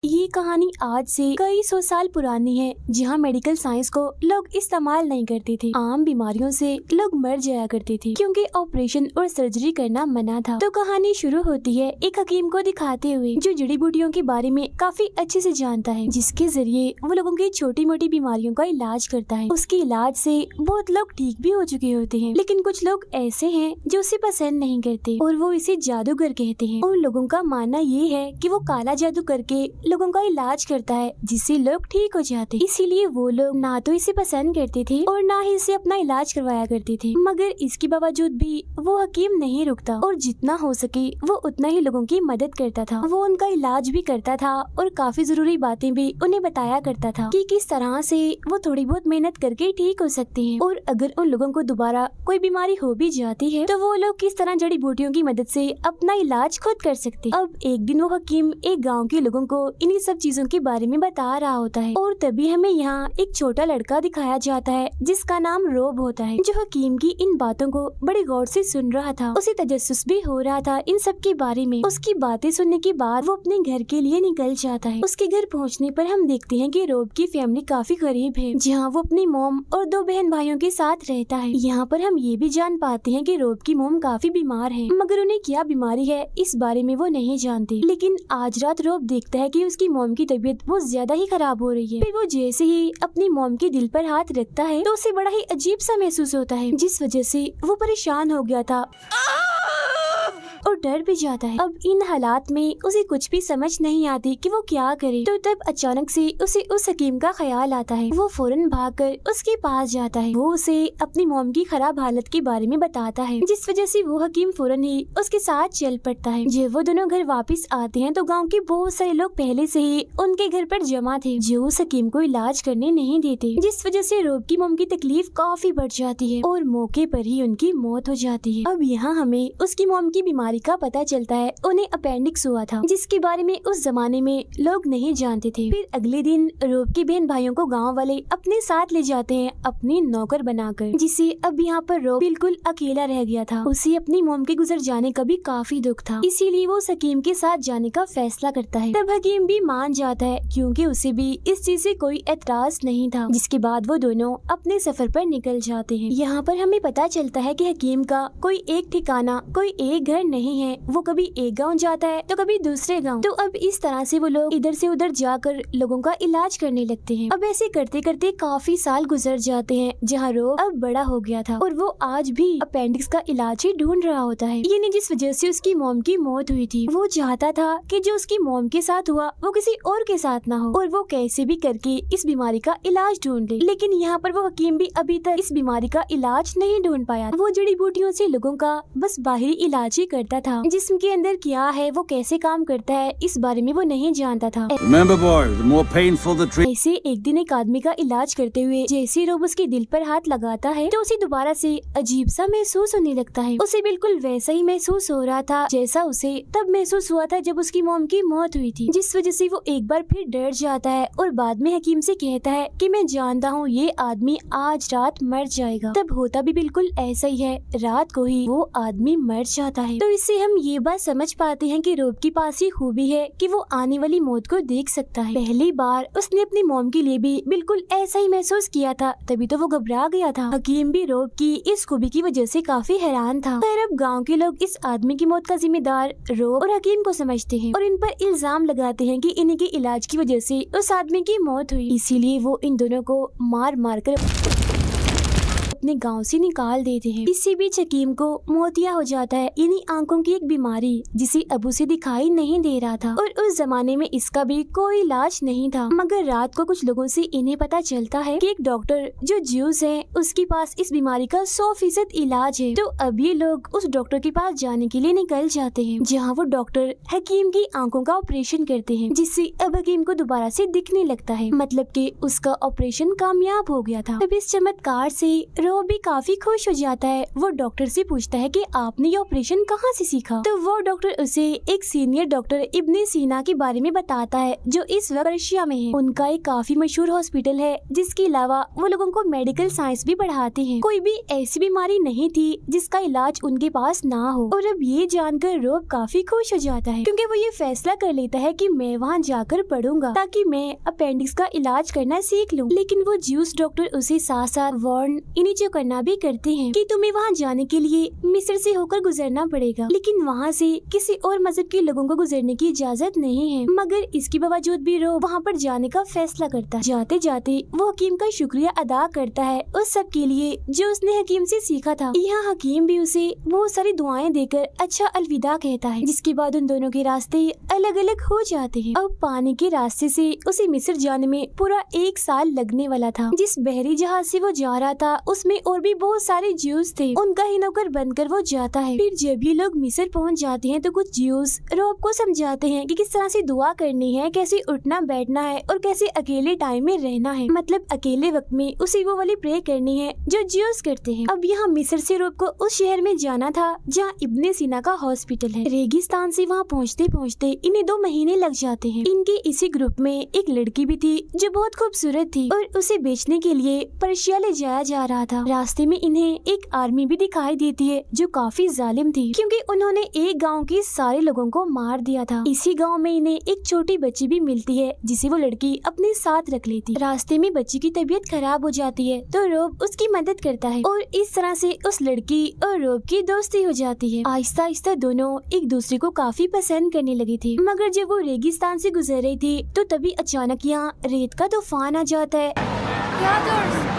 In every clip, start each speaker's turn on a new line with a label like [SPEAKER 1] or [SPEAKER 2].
[SPEAKER 1] ये कहानी आज से कई सौ साल पुरानी है, जहाँ मेडिकल साइंस को लोग इस्तेमाल नहीं करते थे। आम बीमारियों से लोग मर जाया करते थे क्योंकि ऑपरेशन और सर्जरी करना मना था। तो कहानी शुरू होती है एक हकीम को दिखाते हुए, जो जड़ी बूटियों के बारे में काफी अच्छे से जानता है, जिसके जरिए वो लोगों की छोटी मोटी बीमारियों का इलाज करता है। उसके इलाज से बहुत लोग ठीक भी हो चुके होते हैं, लेकिन कुछ लोग ऐसे हैं जो उसे पसंद नहीं करते और वो इसे जादूगर कहते हैं। उन लोगों का मानना ये है कि वो काला जादू करके लोगों का इलाज करता है, जिससे लोग ठीक हो जाते। इसीलिए वो लोग ना तो इसे पसंद करते थे और ना ही इसे अपना इलाज करवाया करते थे। मगर इसके बावजूद भी वो हकीम नहीं रुकता और जितना हो सके वो उतना ही लोगों की मदद करता था। वो उनका इलाज भी करता था और काफी जरूरी बातें भी उन्हें बताया करता था कि किस तरह से वो थोड़ी बहुत मेहनत करके ठीक हो सकते हैं, और अगर उन लोगों को दोबारा कोई बीमारी हो भी जाती है तो वो लोग किस तरह जड़ी बूटियों की मदद से अपना इलाज खुद कर सकते। अब एक दिन वो हकीम एक गाँव के लोगों को इन्हीं सब चीजों के बारे में बता रहा होता है, और तभी हमें यहाँ एक छोटा लड़का दिखाया जाता है जिसका नाम रोब होता है, जो हकीम की इन बातों को बड़े गौर से सुन रहा था। उसे तजस्सुस भी हो रहा था इन सब के बारे में। उसकी बातें सुनने के बाद वो अपने घर के लिए निकल जाता है। उसके घर पहुँचने पर हम देखते हैं कि रोब की फैमिली काफी गरीब है, जहाँ वो अपनी मोम और दो बहन भाइयों के साथ रहता है। यहाँ पर हम ये भी जान पाते हैं कि रोब की मोम काफी बीमार है, मगर उन्हें क्या बीमारी है इस बारे में वो नहीं जानते। लेकिन आज रात रोब देखता है कि उसकी मोम की तबीयत बहुत ज्यादा ही खराब हो रही है। फिर वो जैसे ही अपनी मोम के दिल पर हाथ रखता है तो उसे बड़ा ही अजीब सा महसूस होता है, जिस वजह से वो परेशान हो गया था और डर भी जाता है। अब इन हालात में उसे कुछ भी समझ नहीं आती कि वो क्या करे। तो तब अचानक से उसे उस हकीम का ख्याल आता है। वो फौरन भागकर उसके पास जाता है। वो उसे अपनी मोम की खराब हालत के बारे में बताता है, जिस वजह से वो हकीम फौरन ही उसके साथ चल पड़ता है। जब वो दोनों घर वापस आते हैं तो गाँव के बहुत सारे लोग पहले से ही उनके घर पर जमा थे, जो उस हकीम को इलाज करने नहीं देते, जिस वजह से रोब की मोम की तकलीफ काफी बढ़ जाती है और मौके पर ही उनकी मौत हो जाती है। अब यहाँ हमें उसकी मोम की बीमारी का पता चलता है। उन्हें अपेंडिक्स हुआ था, जिसके बारे में उस जमाने में लोग नहीं जानते थे। फिर अगले दिन रोब की बहन भाइयों को गांव वाले अपने साथ ले जाते हैं अपनी नौकर बनाकर, जिसे अब यहाँ पर रोब बिल्कुल अकेला रह गया था। उसे अपनी मोम के गुजर जाने का भी काफी दुख था, इसीलिए वो हकीम के साथ जाने का फैसला करता है। तब हकीम भी मान जाता है क्योंकि उसे भी इस चीज से कोई एतराज नहीं था। जिसके बाद वो दोनों अपने सफर पर निकल जाते हैं। यहाँ पर हमें पता चलता है कि हकीम का कोई एक ठिकाना, कोई एक घर नहीं है। वो कभी एक गांव जाता है तो कभी दूसरे गांव। तो अब इस तरह से वो लोग इधर से उधर जाकर लोगों का इलाज करने लगते हैं। अब ऐसे करते करते काफी साल गुजर जाते हैं, जहाँ रोब अब बड़ा हो गया था और वो आज भी अपेंडिक्स का इलाज ही ढूंढ रहा होता है। यानी जिस वजह से उसकी मोम की मौत हुई थी, वो चाहता था कि जो उसकी मोम के साथ हुआ वो किसी और के साथ ना हो, और वो कैसे भी करके इस बीमारी का इलाज ढूंढ ले। लेकिन यहाँ पर वो हकीम भी अभी तक इस बीमारी का इलाज नहीं ढूंढ पाया। वो जड़ी बूटियों से लोगों का बस बाहरी इलाज ही करता था। जिस्म के अंदर क्या है, वो कैसे काम करता है, इस बारे में वो नहीं जानता था।
[SPEAKER 2] Remember boy, the more painful the treatment.
[SPEAKER 1] ऐसे एक दिन एक आदमी का इलाज करते हुए जैसे रोब उसके दिल पर हाथ लगाता है तो उसे दोबारा से अजीब सा महसूस होने लगता है। उसे बिल्कुल वैसा ही महसूस हो रहा था जैसा उसे तब महसूस हुआ था जब उसकी मोम की मौत हुई थी, जिस वजह से वो एक बार फिर डर जाता है और बाद में हकीम से कहता है कि मैं जानता हूँ ये आदमी आज रात मर जाएगा। तब होता भी बिल्कुल ऐसा ही है, रात को ही वो आदमी मर जाता है। तो इससे हम ये बात समझ पाते हैं कि रोब के पास ये खूबी है कि वो आने वाली मौत को देख सकता है। पहली बार उसने अपनी मोम के लिए भी बिल्कुल ऐसा ही महसूस किया था, तभी तो वो घबरा गया था। हकीम भी रोब की इस खूबी की वजह से काफी हैरान था। पर अब गांव के लोग इस आदमी की मौत का जिम्मेदार रोब और हकीम को समझते हैं और इन पर इल्जाम लगाते हैं कि इन्हीं के इलाज की वजह से उस आदमी की मौत हुई। इसीलिए वो इन दोनों को मार मार कर अपने गांव से निकाल देते हैं। इसी बीच हकीम को मोतिया हो जाता है, यानी आंखों की एक बीमारी जिसे अब उसे दिखाई नहीं दे रहा था, और उस जमाने में इसका भी कोई इलाज नहीं था। मगर रात को कुछ लोगों से इन्हें पता चलता है कि एक डॉक्टर जो ज्यूस है उसके पास इस बीमारी का 100% इलाज है। तो अब ये लोग उस डॉक्टर के पास जाने के लिए निकल जाते हैं, जहाँ वो डॉक्टर हकीम की आंखों का ऑपरेशन करते हैं, जिससे अब हकीम को दोबारा से दिखने लगता है। मतलब कि उसका ऑपरेशन कामयाब हो गया था। तब इस चमत्कार से रोब भी काफी खुश हो जाता है। वो डॉक्टर से पूछता है कि आपने ये ऑपरेशन कहाँ से सीखा। तो वो डॉक्टर उसे एक सीनियर डॉक्टर इब्ने सीना के बारे में बताता है जो इस वक्त रशिया में है। उनका एक काफी मशहूर हॉस्पिटल है जिसके अलावा वो लोगों को मेडिकल साइंस भी पढ़ाते हैं। कोई भी ऐसी बीमारी नहीं थी जिसका इलाज उनके पास ना हो। और अब ये जानकर रोब काफी खुश हो जाता है क्योंकि वो ये फैसला कर लेता है कि मैं वहाँ जाकर पढ़ूंगा ताकि मैं अपेंडिक्स का इलाज करना सीख लूं। लेकिन वो ज्यूस डॉक्टर उसे साथ साथ वार्न इनिशियो करना भी करते हैं कि तुम्हें वहाँ जाने के लिए मिस्र से होकर गुजरना पड़ेगा, लेकिन वहाँ से किसी और मजहब के लोगों को गुजरने की इजाजत नहीं है। मगर इसके बावजूद भी रोब वहाँ पर जाने का फैसला करता है। जाते जाते वो हकीम का शुक्रिया अदा करता है उस सब के लिए जो उसने हकीम से सीखा था। यहाँ हकीम भी उसे बहुत सारी दुआएं देकर अच्छा अलविदा कहता है, जिसके बाद उन दोनों के रास्ते अलग अलग हो जाते हैं। अब पानी के रास्ते से उसे मिस्र जाने में पूरा 1 साल लगने वाला था। जिस बहरी जहाज से वो जा रहा था उसमें और भी बहुत सारे ज्यूस थे। उनका ही नौकर बनकर वो जाता है। फिर जब ये लोग मिस्र पहुंच जाते हैं तो कुछ ज्यूस रोब को समझाते हैं कि किस तरह से दुआ करनी है, कैसे उठना बैठना है और कैसे अकेले टाइम में रहना है। मतलब अकेले वक्त में उसी वो वाली प्रे करनी है जो ज्यूस करते हैं। अब यहाँ मिस्र से रोब को उस शहर में जाना था जहाँ इब्ने सीना का हॉस्पिटल है। रेगिस्तान से वहाँ पहुँचते पहुँचते इन्हें 2 महीने लग जाते हैं। इनके इसी ग्रुप में एक लड़की भी थी जो बहुत खूबसूरत थी और उसे बेचने के लिए पर्शिया ले जाया जा रहा था। रास्ते में इन्हें एक आर्मी भी दिखाई देती है जो काफी जालिम थी क्योंकि उन्होंने एक गांव के सारे लोगों को मार दिया था। इसी गांव में इन्हें एक छोटी बच्ची भी मिलती है जिसे वो लड़की अपने साथ रख लेती। रास्ते में बच्ची की तबीयत खराब हो जाती है तो रोब उसकी मदद करता है और इस तरह से उस लड़की और रोब की दोस्ती हो जाती है। आहिस्ता आहिस्ता दोनों एक दूसरे को काफी पसंद करने लगी थी। मगर जब वो रेगिस्तान से गुजर रही थी तो तभी अचानक यहाँ रेत का तूफान आ जाता है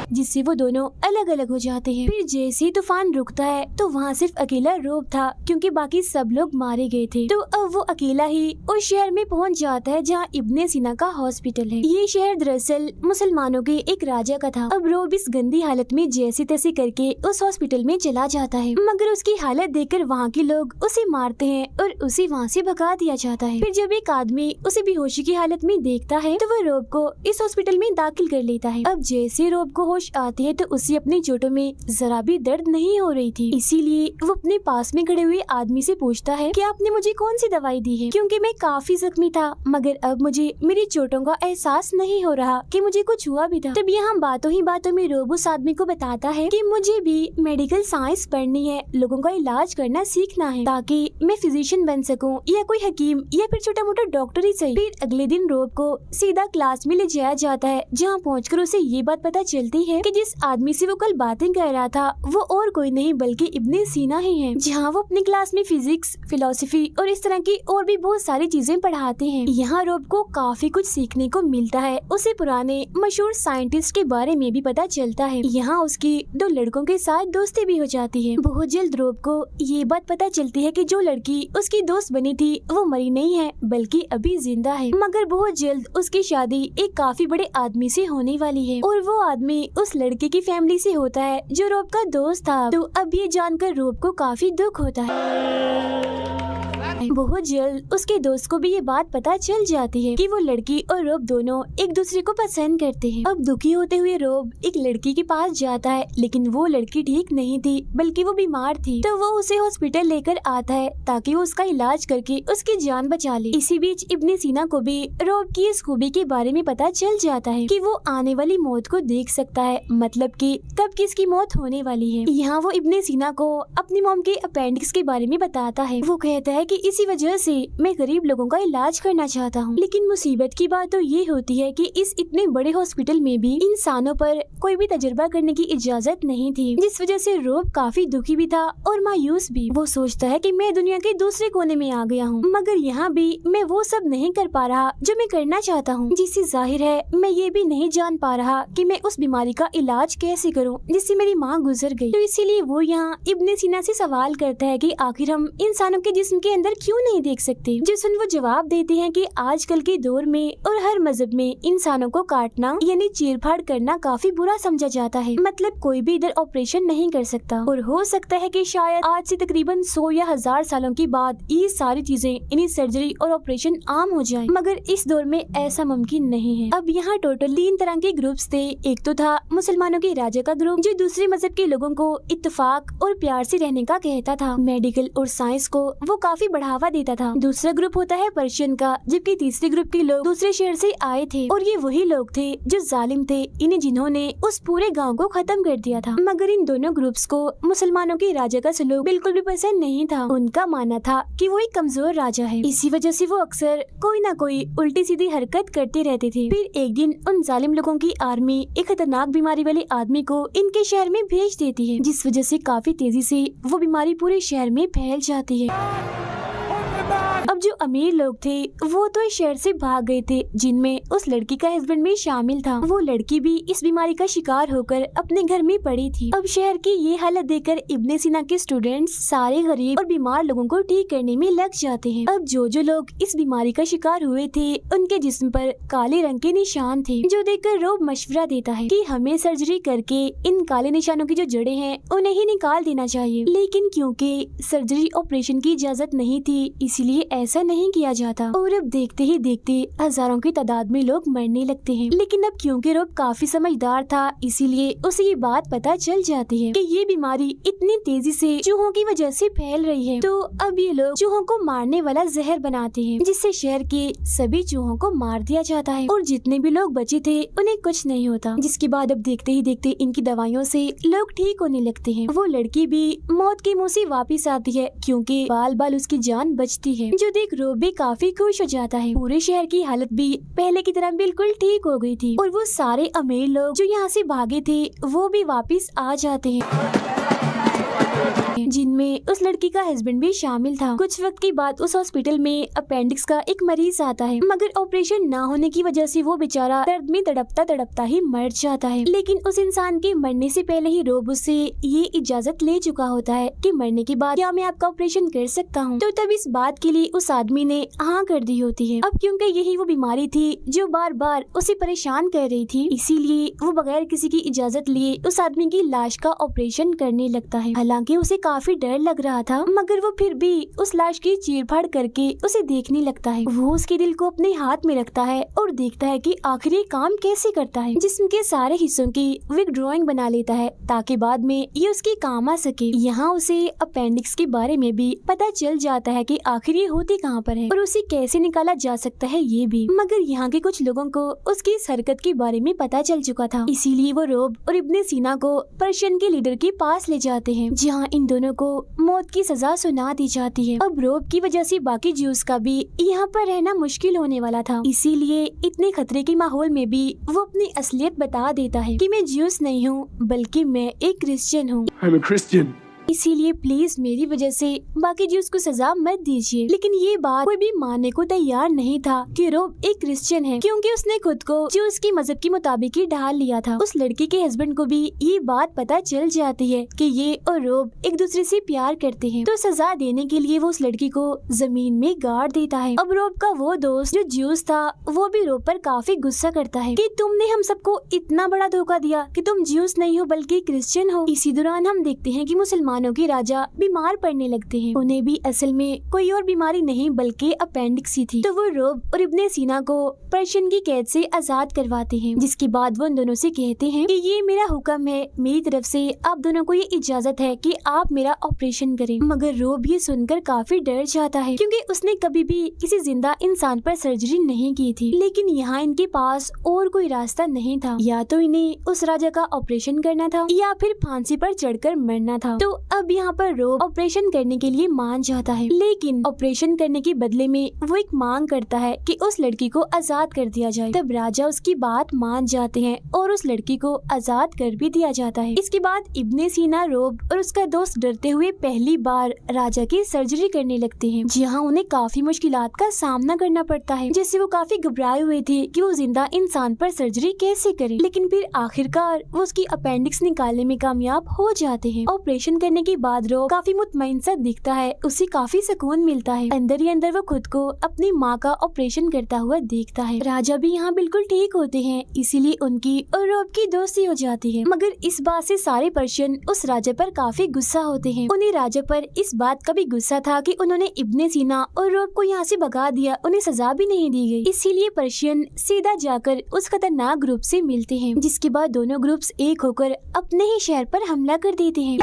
[SPEAKER 1] जिससे वो दोनों अलग अलग हो जाते हैं। फिर जैसे ही तूफान रुकता है तो वहाँ सिर्फ अकेला रोब था क्योंकि बाकी सब लोग मारे गए थे। तो अब वो अकेला ही उस शहर में पहुँच जाता है जहाँ इब्ने सीना का हॉस्पिटल है। ये शहर दरअसल मुसलमानों के एक राजा का था। अब रोब इस गंदी हालत में जैसे तैसे करके उस हॉस्पिटल में चला जाता है, मगर उसकी हालत देखकर वहाँ के लोग उसे मारते हैं और उसे वहाँ से भगा दिया जाता है। फिर जब एक आदमी उसे बेहोशी की हालत में देखता है तो वो रोब को इस हॉस्पिटल में दाखिल कर लेता है। अब जैसे रोब को होश आती है तो उसे अपनी चोटों में जरा भी दर्द नहीं हो रही थी, इसीलिए वो अपने पास में खड़े हुए आदमी से पूछता है कि आपने मुझे कौन सी दवाई दी है, क्योंकि मैं काफी जख्मी था मगर अब मुझे मेरी चोटों का एहसास नहीं हो रहा कि मुझे कुछ हुआ भी था। तब यहाँ बातों ही बातों में रोब उस आदमी को बताता है कि मुझे भी मेडिकल साइंस पढ़नी है, लोगों का इलाज करना सीखना है ताकि मैं फिजिशियन बन सकूं या कोई हकीम या फिर छोटा मोटा डॉक्टर ही सही। फिर अगले दिन रोब को सीधा क्लास में ले जाया जाता है जहाँ पहुँचकर उसे ये बात पता चलती है कि जिस आदमी से वो कल बातें कर रहा था वो और कोई नहीं बल्कि इब्ने सीना ही है, जहाँ वो अपनी क्लास में फिजिक्स, फिलोसफी और इस तरह की और भी बहुत सारी चीजें पढ़ाते हैं। यहाँ रोब को काफी कुछ सीखने को मिलता है। उसे पुराने मशहूर साइंटिस्ट के बारे में भी पता चलता है। यहाँ उसकी 2 लड़कों के साथ दोस्ती भी हो जाती है। बहुत जल्द रोब को ये बात पता चलती है कि जो लड़की उसकी दोस्त बनी थी वो मरी नहीं है बल्कि अभी जिंदा है, मगर बहुत जल्द उसकी शादी एक काफी बड़े आदमी से होने वाली है और वो आदमी उस लड़के की फैमिली से होता है जो रोब का दोस्त था। तो अब ये जानकर रोब को काफी दुख होता है। बहुत जल्द उसके दोस्त को भी ये बात पता चल जाती है कि वो लड़की और रोब दोनों एक दूसरे को पसंद करते हैं। अब दुखी होते हुए रोब एक लड़की के पास जाता है, लेकिन वो लड़की ठीक नहीं थी बल्कि वो बीमार थी। तो वो उसे हॉस्पिटल लेकर आता है ताकि वो उसका इलाज करके उसकी जान बचा ले। इसी बीच इब्ने सीना को भी रोब की इस खूबी के बारे में पता चल जाता है कि वो आने वाली मौत को देख सकता है, मतलब कि कब किसकी मौत होने वाली है। यहाँ वो इब्ने सीना को अपनी मॉम के अपेंडिक्स के बारे में बताता है। वो कहता है कि इसी वजह से मैं गरीब लोगों का इलाज करना चाहता हूँ, लेकिन मुसीबत की बात तो ये होती है कि इस इतने बड़े हॉस्पिटल में भी इंसानों पर कोई भी तजुर्बा करने की इजाजत नहीं थी, जिस वजह से रोब काफी दुखी भी था और मायूस भी। वो सोचता है कि मैं दुनिया के दूसरे कोने में आ गया हूँ, मगर यहाँ भी मैं वो सब नहीं कर पा रहा जो मैं करना चाहता हूँ, जिससे जाहिर है मैं ये भी नहीं जान पा रहा कि मैं उस बीमारी का इलाज कैसे करूँ जिससे मेरी माँ गुजर गई। तो इसीलिए वो यहाँ इब्ने सीना से सवाल करता है कि आखिर हम इंसानों के जिस्म के अंदर पर क्यों नहीं देख सकते। जिसमें वो जवाब देते हैं कि आजकल के दौर में और हर मजहब में इंसानों को काटना यानी चीरफाड़ करना काफी बुरा समझा जाता है। मतलब कोई भी इधर ऑपरेशन नहीं कर सकता और हो सकता है कि शायद आज से तकरीबन 100 या 1000 सालों के बाद ये सारी चीजें यानी सर्जरी और ऑपरेशन आम हो जाएं। मगर इस दौर में ऐसा मुमकिन नहीं है। अब यहाँ टोटल 3 तरह के ग्रुप्स थे। एक तो था मुसलमानों के राजा का ग्रुप जो दूसरे मजहब के लोगों को इत्तेफाक और प्यार से रहने का कहता था। मेडिकल और साइंस को वो काफी बढ़ावा देता था। दूसरा ग्रुप होता है पर्शियन का, जबकि तीसरे ग्रुप के लोग दूसरे शहर से आए थे और ये वही लोग थे जो जालिम थे, इन्हें जिन्होंने उस पूरे गाँव को खत्म कर दिया था। मगर इन दोनों ग्रुप्स को मुसलमानों के राजा का सलूक बिल्कुल भी पसंद नहीं था। उनका मानना था कि वो एक कमजोर राजा है, इसी वजह से वो अक्सर कोई ना कोई उल्टी सीधी हरकत करते रहते थे। फिर एक दिन उन जालिम लोगों की आर्मी एक खतरनाक बीमारी वाले आदमी को इनके शहर में भेज देती है, जिस वजह से काफी तेजी से वो बीमारी पूरे शहर में फैल जाती है। अब जो अमीर लोग थे वो तो इस शहर से भाग गए थे, जिनमें उस लड़की का हस्बैंड भी शामिल था। वो लड़की भी इस बीमारी का शिकार होकर अपने घर में पड़ी थी। अब शहर की ये हालत देखकर इब्ने सीना के स्टूडेंट्स सारे गरीब और बीमार लोगों को ठीक करने में लग जाते हैं। अब जो लोग इस बीमारी का शिकार हुए थे उनके जिस्म पर काले रंग के निशान थे, जो देखकर रोब मशवरा देता है कि हमें सर्जरी करके इन काले निशानों की जो जड़ें हैं उन्हें ही निकाल देना चाहिए। लेकिन क्योंकि सर्जरी ऑपरेशन की इजाजत नहीं थी, इसलिए ऐसा नहीं किया जाता और अब देखते ही देखते हजारों की तादाद में लोग मरने लगते हैं। लेकिन अब क्योंकि रोब काफी समझदार था, इसीलिए उसे ये बात पता चल जाती है कि ये बीमारी इतनी तेजी से चूहों की वजह से फैल रही है। तो अब ये लोग चूहों को मारने वाला जहर बनाते हैं, जिससे शहर के सभी चूहों को मार दिया जाता है और जितने भी लोग बचे थे उन्हें कुछ नहीं होता। जिसके बाद अब देखते ही देखते इनकी दवाइयों से लोग ठीक होने लगते हैं। वो लड़की भी मौत के मुंह से वापिस आती है, क्योंकि बाल बाल उसकी जान बचती है, जो देख रोब भी काफी खुश हो जाता है। पूरे शहर की हालत भी पहले की तरह बिल्कुल ठीक हो गई थी और वो सारे अमीर लोग जो यहाँ से भागे थे वो भी वापिस आ जाते हैं, जिनमें उस लड़की का हस्बैंड भी शामिल था। कुछ वक्त के बाद उस हॉस्पिटल में अपेंडिक्स का एक मरीज आता है, मगर ऑपरेशन ना होने की वजह से वो बेचारा दर्द में तड़पता तड़पता ही मर जाता है। लेकिन उस इंसान के मरने से पहले ही रोब उससे ये इजाजत ले चुका होता है कि मरने के बाद क्या मैं आपका ऑपरेशन कर सकता हूँ। तो तब इस बात के लिए उस आदमी ने हाँ कर दी होती है। अब क्योंकि यही वो बीमारी थी जो बार बार उसे परेशान कर रही थी, इसीलिए वो बगैर किसी की इजाजत लिए उस आदमी की लाश का ऑपरेशन करने लगता है। हालांकि उसे काफी डर लग रहा था, मगर वो फिर भी उस लाश की चीरफाड़ करके उसे देखने लगता है। वो उसके दिल को अपने हाथ में रखता है और देखता है कि आखिर ये काम कैसे करता है। जिस्म के सारे हिस्सों की वो एक ड्राइंग बना लेता है ताकि बाद में ये उसके काम आ सके। यहाँ उसे अपेंडिक्स के बारे में भी पता चल जाता है कि आखिर ये होती कहाँ पर है और उसे कैसे निकाला जा सकता है ये भी। मगर यहाँ के कुछ लोगों को उसकी इस हरकत के बारे में पता चल चुका था, इसीलिए वो रोब और इब्ने सीना को पर्शियन के लीडर के पास ले जाते हैं, जहाँ इन दोनों को मौत की सजा सुना दी जाती है। अब रोब की वजह से बाकी ज्यूस का भी यहाँ पर रहना मुश्किल होने वाला था, इसीलिए इतने खतरे के माहौल में भी वो अपनी असलियत बता देता है कि मैं ज्यूस नहीं हूँ बल्कि मैं एक क्रिश्चियन हूँ।
[SPEAKER 2] I'm a Christian.
[SPEAKER 1] इसीलिए प्लीज मेरी वजह से बाकी ज्यूस को सजा मत दीजिए। लेकिन ये बात कोई भी मानने को तैयार नहीं था कि रोब एक क्रिश्चियन है, क्योंकि उसने खुद को ज्यूस के मजहब के मुताबिक ही ढाल लिया था। उस लड़की के हस्बैंड को भी ये बात पता चल जाती है कि ये और रोब एक दूसरे से प्यार करते हैं, तो सजा देने के लिए वो उस लड़की को जमीन में गाड़ देता है। अब रोब का वो दोस्त जो ज्यूस था वो भी रोब पर काफी गुस्सा करता है कि तुमने हम सबको इतना बड़ा धोखा दिया कि तुम ज्यूस नहीं हो बल्कि क्रिश्चियन हो। इसी दौरान हम देखते हैं कि मुसलमानों के राजा बीमार पड़ने लगते हैं। उन्हें भी असल में कोई और बीमारी नहीं बल्कि अपेंडिक्स ही थी। तो वो रोब और इब्ने सीना को पर्शियन की कैद से आजाद करवाते हैं, जिसके बाद वो उन दोनों से कहते हैं कि ये मेरा हुक्म है, मेरी तरफ से आप दोनों को ये इजाजत है कि आप मेरा ऑपरेशन करें। मगर रोब ये सुनकर काफी डर जाता है, क्योंकि उसने कभी भी किसी जिंदा इंसान पर सर्जरी नहीं की थी। लेकिन यहाँ इनके पास और कोई रास्ता नहीं था, या तो इन्हें उस राजा का ऑपरेशन करना था या फिर फांसी पर चढ़कर मरना था। तो अब यहाँ पर रोब ऑपरेशन करने के लिए मान जाता है, लेकिन ऑपरेशन करने के बदले में वो एक मांग करता है कि उस लड़की को आजाद कर दिया जाए। तब राजा उसकी बात मान जाते हैं और उस लड़की को आजाद कर भी दिया जाता है। इसके बाद इब्ने सीना, रोब और उसका दोस्त डरते हुए पहली बार राजा की सर्जरी करने लगते हैं, जहाँ उन्हें काफी मुश्किलात का सामना करना पड़ता है। जैसे वो काफी घबराए हुए थे कि वो जिंदा इंसान पर सर्जरी कैसे करे, लेकिन फिर आखिरकार वो उसकी अपेंडिक्स निकालने में कामयाब हो जाते हैं। ऑपरेशन करने लेने के बाद रोब काफी मुतमईन सा दिखता है, उसे काफी सुकून मिलता है। अंदर ही अंदर वो खुद को अपनी माँ का ऑपरेशन करता हुआ देखता है। राजा भी यहाँ बिल्कुल ठीक होते हैं, इसीलिए उनकी और रोब की दोस्ती हो जाती है। मगर इस बात से सारे पर्शियन उस राजा पर काफी गुस्सा होते हैं। उन्हें राजा पर इस बात का भी गुस्सा था कि उन्होंने इब्ने सीना और रोब को यहाँ से भगा दिया, उन्हें सजा भी नहीं दी गई। इसीलिए पर्शियन सीधा जाकर उस खतरनाक ग्रुप से मिलते हैं, जिसके बाद दोनों ग्रुप्स एक होकर अपने ही शहर पर हमला कर देते हैं।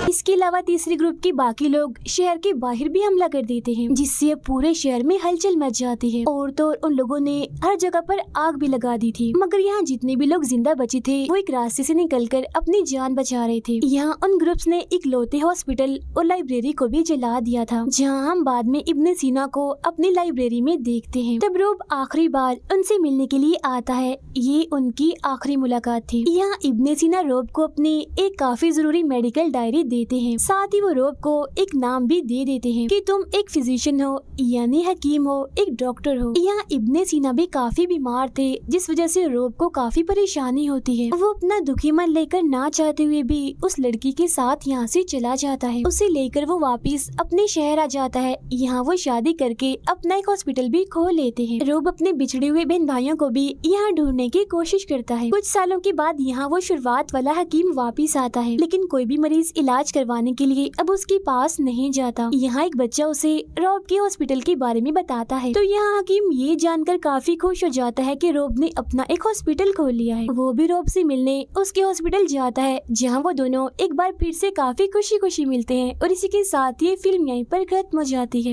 [SPEAKER 1] इसके अलावा तीसरी ग्रुप के बाकी लोग शहर के बाहर भी हमला कर देते हैं, जिससे पूरे शहर में हलचल मच जाती है। और तो उन लोगों ने हर जगह पर आग भी लगा दी थी। मगर यहाँ जितने भी लोग जिंदा बचे थे वो एक रास्ते से निकलकर अपनी जान बचा रहे थे। यहाँ उन ग्रुप्स ने एक लौते हॉस्पिटल और लाइब्रेरी को भी जला दिया था, जहाँ हम बाद में इब्ने सीना को अपनी लाइब्रेरी में देखते हैं। तब रोब आखिरी बार उनसे मिलने के लिए आता है, ये उनकी आखिरी मुलाकात थी। यहाँ इब्ने सीना रोब को अपनी एक काफी जरूरी मेडिकल डायरी देते हैं। साथ ही वो रोब को एक नाम भी दे देते हैं कि तुम एक फिजिशियन हो, यानी हकीम हो, एक डॉक्टर हो। यहाँ इब्ने सीना भी काफी बीमार थे, जिस वजह से रोब को काफी परेशानी होती है। वो अपना दुखी मन लेकर ना चाहते हुए भी उस लड़की के साथ यहाँ से चला जाता है। उसे लेकर वो वापिस अपने शहर आ जाता है। यहाँ वो शादी करके अपना एक हॉस्पिटल भी खोल लेते हैं। रोब अपने बिछड़े हुए बहन भाइयों को भी यहाँ ढूंढने की कोशिश करता है। कुछ सालों के बाद यहाँ वो शुरुआत वाला हकीम वापिस आता है, लेकिन कोई भी मरीज इलाज करवाने के लिए अब उसके पास नहीं जाता। यहाँ एक बच्चा उसे रोब के हॉस्पिटल के बारे में बताता है, तो यहाँ हकीम ये जानकर काफी खुश हो जाता है कि रोब ने अपना एक हॉस्पिटल खोल लिया है। वो भी रोब से मिलने उसके हॉस्पिटल जाता है, जहाँ वो दोनों एक बार फिर से काफी खुशी खुशी मिलते हैं। और इसी के साथ ये फिल्म यहीं पर खत्म हो जाती है।